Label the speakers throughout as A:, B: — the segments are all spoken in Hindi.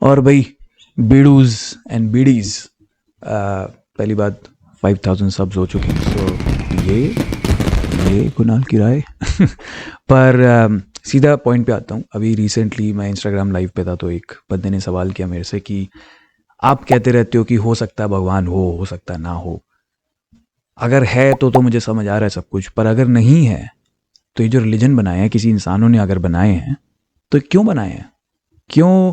A: और भाई बीडूज एंड बीडीज, पहली बात 5000 सब्स हो चुके हैं, सो ये कुणाल की राय पर सीधा पॉइंट पे आता हूँ। अभी रिसेंटली मैं इंस्टाग्राम लाइव पे था, तो एक बंदे ने सवाल किया मेरे से कि आप कहते रहते हो कि हो सकता है भगवान हो सकता है ना हो। अगर है तो मुझे समझ आ रहा है सब कुछ, पर अगर नहीं है तो ये जो रिलीजन बनाए हैं किसी इंसानों ने अगर बनाए हैं तो क्यों बनाए हैं? क्यों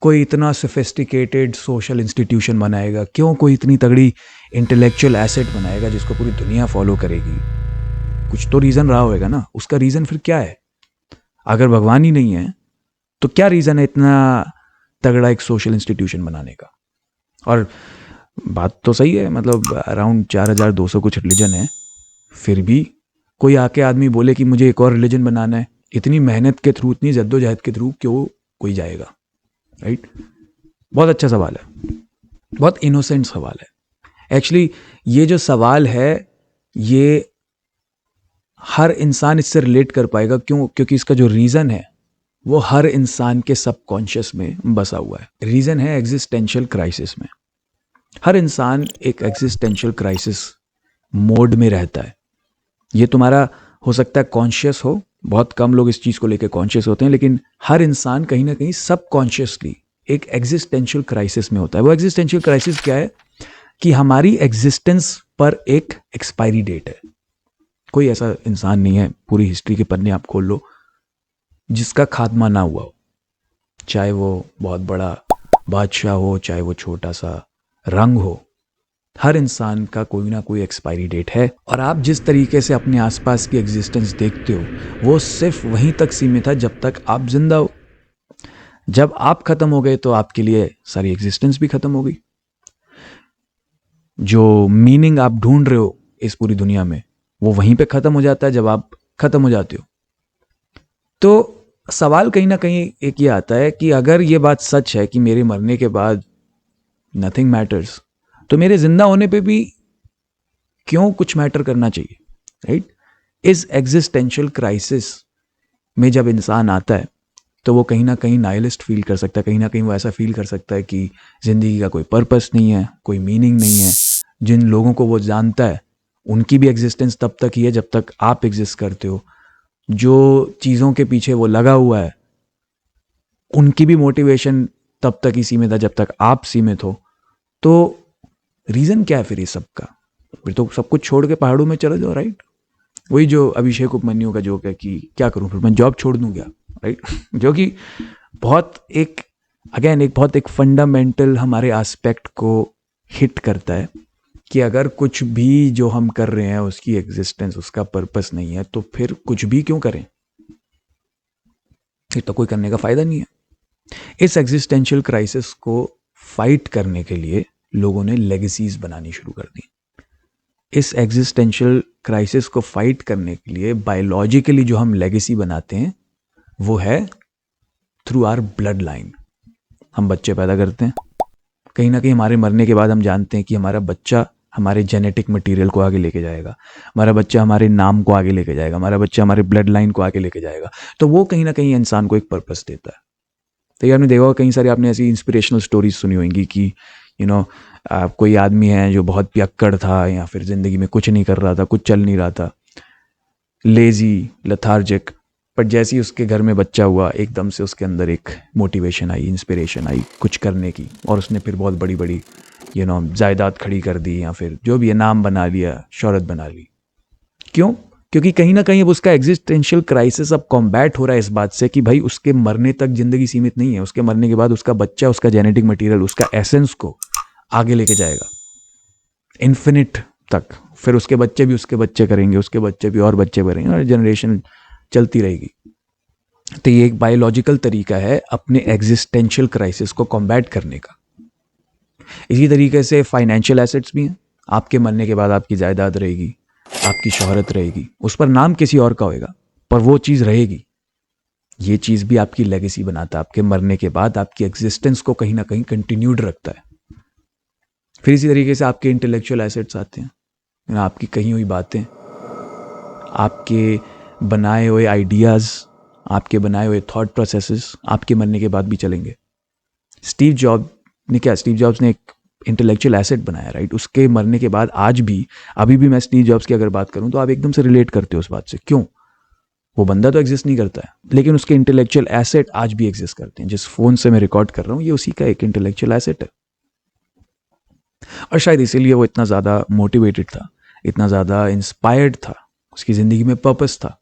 A: कोई इतना सोफिस्टिकेटेड सोशल इंस्टीट्यूशन बनाएगा? क्यों कोई इतनी तगड़ी इंटेलेक्चुअल एसेट बनाएगा जिसको पूरी दुनिया फॉलो करेगी? कुछ तो रीज़न रहा होगा ना। उसका रीज़न फिर क्या है? अगर भगवान ही नहीं है तो क्या रीज़न है इतना तगड़ा एक सोशल इंस्टीट्यूशन बनाने का? और बात तो सही है, मतलब अराउंड 4200 कुछ रिलीजन है, फिर भी कोई आके आदमी बोले कि मुझे एक और रिलीजन बनाना है, इतनी मेहनत के थ्रू, इतनी जद्दोजहद के थ्रू क्यों कोई जाएगा? राइट? बहुत अच्छा सवाल है, बहुत इनोसेंट सवाल है एक्चुअली। ये जो सवाल है ये हर इंसान इससे रिलेट कर पाएगा। क्यों? क्योंकि इसका जो रीज़न है वो हर इंसान के सबकॉन्शियस में बसा हुआ है। रीज़न है एग्जिस्टेंशियल क्राइसिस में। हर इंसान एक एग्जिस्टेंशियल क्राइसिस मोड में रहता है। ये तुम्हारा हो सकता है कॉन्शियस हो, बहुत कम लोग इस चीज़ को लेकर कॉन्शियस होते हैं, लेकिन हर इंसान कहीं ना कहीं सबकॉन्शियसली एक एग्जिस्टेंशियल क्राइसिस में होता है। वो एग्जिस्टेंशियल क्राइसिस क्या है? कि हमारी एग्जिस्टेंस पर एक एक्सपायरी डेट है। कोई ऐसा इंसान नहीं है, पूरी हिस्ट्री के पन्ने आप खोल लो, जिसका खात्मा ना हुआ हो। चाहे वो बहुत बड़ा बादशाह हो, चाहे वो छोटा सा रंग हो, हर इंसान का कोई ना कोई एक्सपायरी डेट है। और आप जिस तरीके से अपने आसपास की एग्जिस्टेंस देखते हो वो सिर्फ वहीं तक सीमित है जब तक आप जिंदा हो। जब आप खत्म हो गए तो आपके लिए सारी एग्जिस्टेंस भी खत्म हो गई। जो मीनिंग आप ढूंढ रहे हो इस पूरी दुनिया में वो वहीं पे खत्म हो जाता है जब आप खत्म हो जाते हो। तो सवाल कहीं ना कहीं एक ये आता है कि अगर ये बात सच है कि मेरे मरने के बाद नथिंग मैटर्स, तो मेरे जिंदा होने पे भी क्यों कुछ मैटर करना चाहिए? राइट? इस एग्जिस्टेंशियल क्राइसिस में जब इंसान आता है तो वो कहीं ना कहीं नाइलिस्ट फील कर सकता है। कहीं ना कहीं वो ऐसा फील कर सकता है कि ज़िंदगी का कोई पर्पस नहीं है, कोई मीनिंग नहीं है। जिन लोगों को वो जानता है उनकी भी एग्जिस्टेंस तब तक ही है जब तक आप एग्जिस्ट करते हो। जो चीज़ों के पीछे वो लगा हुआ है उनकी भी मोटिवेशन तब तक ही सीमित है जब तक आप सीमित हो। तो रीज़न क्या है फिर इस सब का? फिर तो सब कुछ छोड़ के पहाड़ों में चले जाओ। राइट? वही जो अभिषेक उपमन्यु का जोक है कि क्या करूं फिर, मैं जॉब छोड़ दूं क्या? राइट? जो कि बहुत एक अगेन एक बहुत एक फंडामेंटल हमारे एस्पेक्ट को हिट करता है कि अगर कुछ भी जो हम कर रहे हैं उसकी एग्जिस्टेंस, उसका पर्पस नहीं है तो फिर कुछ भी क्यों करें? फिर तो कोई करने का फायदा नहीं है। इस एग्जिस्टेंशियल क्राइसिस को फाइट करने के लिए लोगों ने लेगेसीज बनानी शुरू कर दी। इस एग्जिस्टेंशियल क्राइसिस को फाइट करने के लिए बायोलॉजिकली जो हम लेगेसी बनाते हैं वो है थ्रू आवर ब्लड लाइन। हम बच्चे पैदा करते हैं, कहीं ना कहीं हमारे मरने के बाद हम जानते हैं कि हमारा बच्चा हमारे जेनेटिक मटेरियल को आगे लेके जाएगा, हमारा बच्चा हमारे नाम को आगे लेके जाएगा, हमारा बच्चा हमारे ब्लड लाइन को आगे लेके जाएगा। तो वो कहीं ना कहीं इंसान को एक पर्पस देता है। तो ये आपने देखा होगा, कहीं सारी आपने ऐसी इंस्पिरेशनल स्टोरीज सुनी होंगी कि यू नो कोई आदमी है जो बहुत पियक्कड़ था या फिर ज़िंदगी में कुछ नहीं कर रहा था, कुछ चल नहीं रहा था, लेजी, लथार्जिक, पर जैसे ही उसके घर में बच्चा हुआ एकदम से उसके अंदर एक मोटिवेशन आई, इंस्पिरेशन आई कुछ करने की, और उसने फिर बहुत बड़ी बड़ी जायदाद खड़ी कर दी या फिर जो भी है नाम बना लिया, शोहरत बना ली। क्यों? क्योंकि कहीं ना कहीं अब उसका एग्जिस्टेंशियल क्राइसिस अब कॉम्बैट हो रहा है इस बात से कि भाई उसके मरने तक जिंदगी सीमित नहीं है। उसके मरने के बाद उसका बच्चा उसका जेनेटिक मटेरियल, उसका एसेंस को आगे लेके जाएगा इन्फिनिट तक। फिर उसके बच्चे भी उसके बच्चे करेंगे, उसके बच्चे भी और बच्चे करेंगे, और जनरेशन चलती रहेगी। तो ये एक बायोलॉजिकल तरीका है अपने एग्जिस्टेंशियल क्राइसिस को कॉम्बैट करने का। इसी तरीके से फाइनेंशियल एसेट्स भी हैं। आपके मरने के बाद आपकी जायदाद रहेगी, आपकी शोहरत रहेगी, उस पर नाम किसी और का होएगा पर वो चीज़ रहेगी। ये चीज़ भी आपकी लेगेसी बनाता है, आपके मरने के बाद आपकी एग्जिस्टेंस को कहीं ना कहीं कंटिन्यूड रखता है। फिर इसी तरीके से आपके इंटेलेक्चुअल एसेट्स आते हैं, आपकी कही हुई बातें, आपके बनाए हुए आइडियाज़, आपके बनाए हुए थॉट प्रोसेसेस आपके मरने के बाद भी चलेंगे। स्टीव जॉब ने क्या, स्टीव जॉब्स ने एक इंटेलेक्चुअल एसेट बनाया, राइट? उसके मरने के बाद आज भी, अभी भी मैं स्टीव जॉब्स की अगर बात करूं तो आप एकदम से रिलेट करते हो उस बात से। क्यों? वो बंदा तो एग्जिस्ट नहीं करता है, लेकिन उसके इंटेलेक्चुअल एसेट आज भी एग्जिस्ट करते हैं। जिस फोन से मैं रिकॉर्ड कर रहा हूँ, ये उसी का एक इंटेलेक्चुअल एसेट है। और शायद इसीलिए वो इतना ज़्यादा मोटिवेटेड था, इतना ज़्यादा इंस्पायर्ड था, उसकी ज़िंदगी में पर्पस था,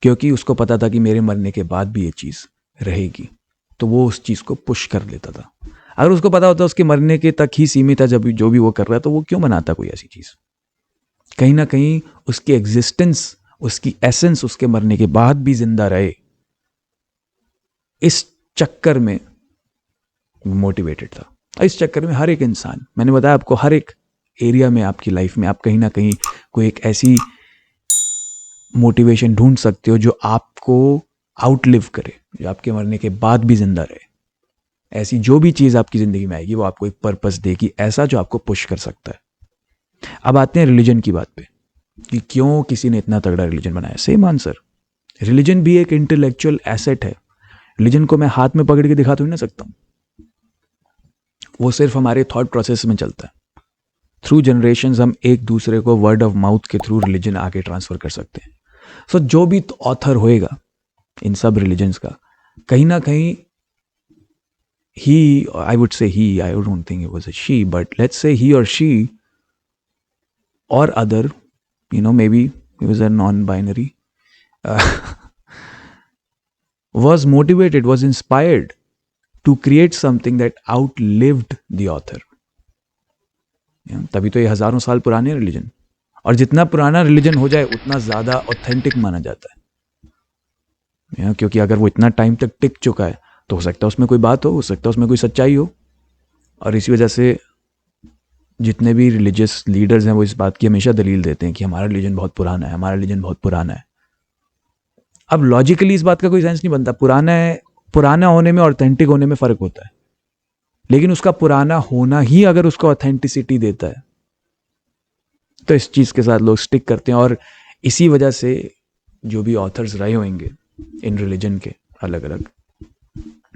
A: क्योंकि उसको पता था कि मेरे मरने के बाद भी ये चीज़ रहेगी, तो वो उस चीज़ को पुश कर लेता था। अगर उसको पता होता उसके मरने के तक ही सीमित है जब जो भी वो कर रहा है, तो वो क्यों बनाता कोई ऐसी चीज़? कहीं ना कहीं उसकी एग्जिस्टेंस, उसकी एसेंस उसके मरने के बाद भी जिंदा रहे, इस चक्कर में मोटिवेटेड था। इस चक्कर में हर एक इंसान, मैंने बताया आपको, हर एक एरिया में आपकी लाइफ में आप कहीं ना कहीं कोई एक ऐसी मोटिवेशन ढूंढ सकते हो जो आपको आउटलिव करे, जो आपके मरने के बाद भी जिंदा रहे। ऐसी जो भी चीज़ आपकी ज़िंदगी में आएगी वो आपको एक पर्पस देगी, ऐसा जो आपको पुश कर सकता है। अब आते हैं रिलीजन की बात पे कि क्यों किसी ने इतना तगड़ा रिलीजन बनाया। सेम आंसर, रिलीजन भी एक इंटेलेक्चुअल एसेट है। रिलीजन को मैं हाथ में पकड़ के दिखा तो नहीं ना सकता हूँ, वो सिर्फ हमारे थॉट प्रोसेस में चलता है। थ्रू जनरेशंस हम एक दूसरे को वर्ड ऑफ माउथ के थ्रू रिलीजन आगे ट्रांसफर कर सकते हैं। सो जो भी ऑथर होएगा इन सब रिलीजन्स का, कहीं ना कहीं I would say he, I don't think it was a she, but let's say he or she or other, maybe he was a non-binary, was motivated, was inspired to create something that outlived the author. तभी तो ये हजारों साल पुराने रिलीजन, और जितना पुराना रिलीजन हो जाए उतना ज़्यादा ऑथेंटिक माना जाता है, क्योंकि अगर वो इतना टाइम तक टिक चुका है तो हो सकता है उसमें कोई बात हो सकता है उसमें कोई सच्चाई हो। और इसी वजह से जितने भी रिलीजियस लीडर्स हैं वो इस बात की हमेशा दलील देते हैं कि हमारा रिलीजन बहुत पुराना है, हमारा रिलीजन बहुत पुराना है। अब लॉजिकली इस बात का कोई सेंस नहीं बनता। पुराना होने में और ऑथेंटिक होने में फ़र्क होता है, लेकिन उसका पुराना होना ही अगर उसको ऑथेंटिसिटी देता है तो इस चीज़ के साथ लोग स्टिक करते हैं। और इसी वजह से जो भी ऑथर्स रहे होंगे इन रिलीजन के अलग अलग,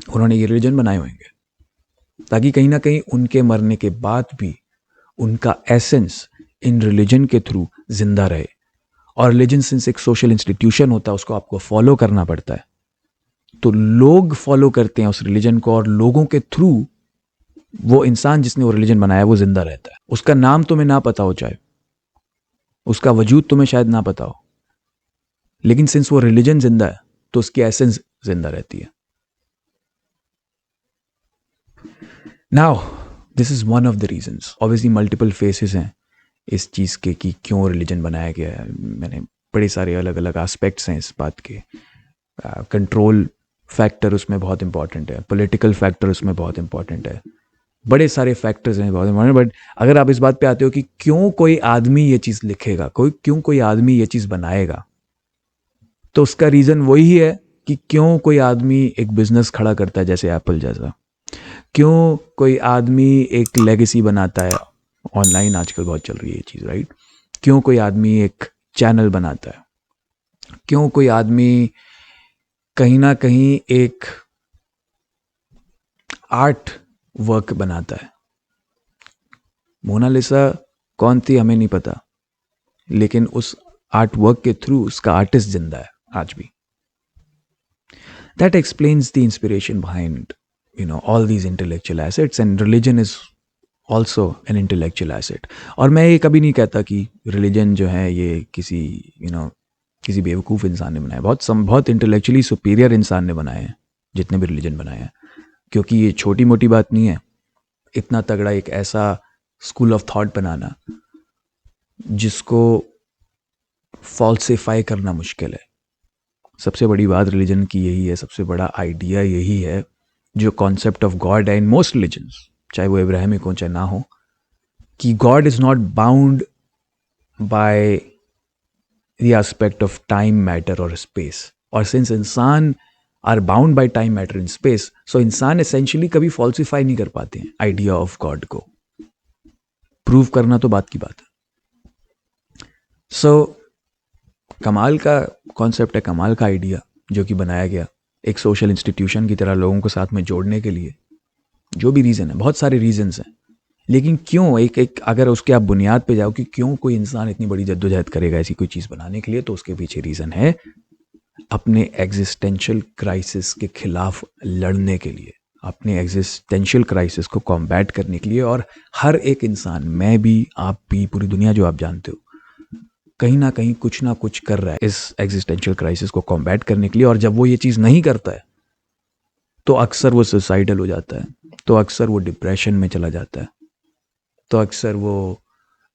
A: उन्होंने ये रिलीजन बनाए होंगे ताकि कहीं ना कहीं उनके मरने के बाद भी उनका एसेंस इन रिलीजन के थ्रू जिंदा रहे। और रिलीजन सिंस एक सोशल इंस्टीट्यूशन होता है, उसको आपको फॉलो करना पड़ता है, तो लोग फॉलो करते हैं उस रिलीजन को, और लोगों के थ्रू वो इंसान जिसने वो रिलीजन बनाया वो जिंदा रहता है। उसका नाम तुम्हें ना पता हो, चाहे उसका वजूद तुम्हें शायद ना पता हो, लेकिन सिंस वो रिलीजन जिंदा है तो उसकी एसेंस जिंदा रहती है। Now this is one of the reasons. Obviously multiple faces हैं इस चीज़ के कि क्यों रिलीजन बनाया गया है। मैंने बड़े सारे अलग अलग एस्पेक्ट्स हैं इस बात के। कंट्रोल फैक्टर उसमें बहुत इंपॉर्टेंट है, पॉलिटिकल फैक्टर उसमें बहुत इंपॉर्टेंट है, बड़े सारे फैक्टर्स हैं बहुत इंपॉर्टेंट। बट अगर आप इस बात पे आते हो कि क्यों कोई आदमी ये चीज़ लिखेगा, क्यों कोई आदमी ये चीज़ बनाएगा, तो उसका रीज़न वही है कि क्यों कोई आदमी एक बिजनेस खड़ा करता है जैसे एप्पल जैसा, क्यों कोई आदमी एक लेगेसी बनाता है। ऑनलाइन आजकल बहुत चल रही है ये चीज़, राइट? क्यों कोई आदमी एक चैनल बनाता है, क्यों कोई आदमी कहीं ना कहीं एक आर्ट वर्क बनाता है। मोनालिसा कौन थी हमें नहीं पता, लेकिन उस आर्ट वर्क के थ्रू उसका आर्टिस्ट जिंदा है आज भी। That explains the inspiration behind all these intellectual assets, and religion is also an intellectual asset. और मैं ये कभी नहीं कहता कि religion जो है ये किसी किसी बेवकूफ़ इंसान ने बनाया। बहुत इंटेलेक्चुअली सुपीरियर इंसान ने बनाए हैं जितने भी रिलीजन बनाए हैं, क्योंकि ये छोटी मोटी बात नहीं है इतना तगड़ा एक ऐसा स्कूल ऑफ थॉट बनाना जिसको फॉल्सिफाई करना मुश्किल है। सबसे बड़ी बात रिलीजन की यही है, सबसे बड़ा आइडिया यही है, जो कॉन्सेप्ट ऑफ गॉड है इन मोस्ट रिलीजन्स, चाहे वो इब्राहिमिक हो चाहे ना हो, कि God is not bound by the aspect of time, matter और स्पेस। और सिंस इंसान are bound by time, matter and space, so इंसान एसेंशियली कभी फॉल्सिफाई नहीं कर पाते हैं आइडिया ऑफ गॉड को। प्रूव करना तो बात की बात है। सो कमाल का कॉन्सेप्ट है, कमाल का आइडिया जो कि बनाया गया एक सोशल इंस्टीट्यूशन की तरह लोगों को साथ में जोड़ने के लिए, जो भी रीज़न है, बहुत सारे रीजंस हैं, लेकिन क्यों एक एक अगर उसके आप बुनियाद पे जाओ कि क्यों कोई इंसान इतनी बड़ी जद्दोजहद करेगा ऐसी कोई चीज़ बनाने के लिए, तो उसके पीछे रीज़न है अपने एग्जिस्टेंशियल क्राइसिस के खिलाफ लड़ने के लिए, अपने एग्जिस्टेंशियल क्राइसिस को कॉम्बैट करने के लिए। और हर एक इंसान, मैं भी, आप भी, पूरी दुनिया जो आप जानते हो, कहीं ना कुछ कर रहा है इस एग्जिस्टेंशियल क्राइसिस को कॉम्बैट करने के लिए। और जब वो ये चीज़ नहीं करता है तो अक्सर वो सुसाइडल हो जाता है, तो अक्सर वो डिप्रेशन में चला जाता है, तो अक्सर वो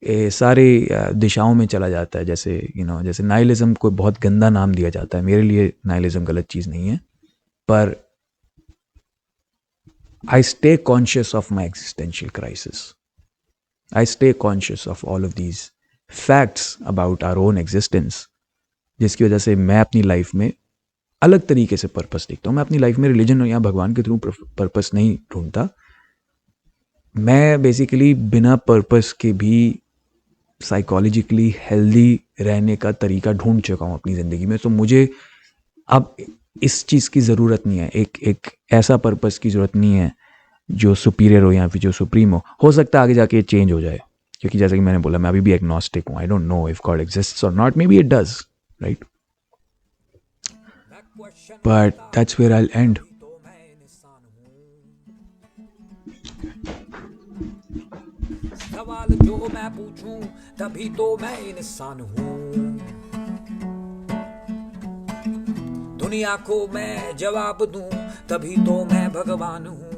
A: सारे दिशाओं में चला जाता है। जैसे जैसे नाइलिज्म को बहुत गंदा नाम दिया जाता है, मेरे लिए नाइलिज्म गलत चीज़ नहीं है, पर I stay conscious of my existential crisis, I stay conscious of all of these facts about our own existence, जिसकी वजह से मैं अपनी लाइफ में अलग तरीके से पर्पस देखता हूँ। मैं अपनी लाइफ में रिलीजन या भगवान के थ्रू पर्पस नहीं ढूंढता, मैं बेसिकली बिना पर्पस के भी साइकोलॉजिकली हेल्दी रहने का तरीका ढूंढ चुका हूँ अपनी ज़िंदगी में। तो मुझे अब इस चीज़ की ज़रूरत नहीं है, एक ऐसा पर्पस की ज़रूरत नहीं है जो सुपीरियर हो या फिर जो सुप्रीम हो सकता है आगे जाके ये चेंज हो जाए, क्योंकि जैसे कि मैंने बोला, मैं अभी भी एग्नोस्टिक हूँ। I don't know if God exists और not, may be it does, right, but that's where I will end.
B: सवाल जो मैं पूछूं तभी तो मैं इंसान हूँ, दुनिया को मैं जवाब दूं तभी तो मैं भगवान हूँ।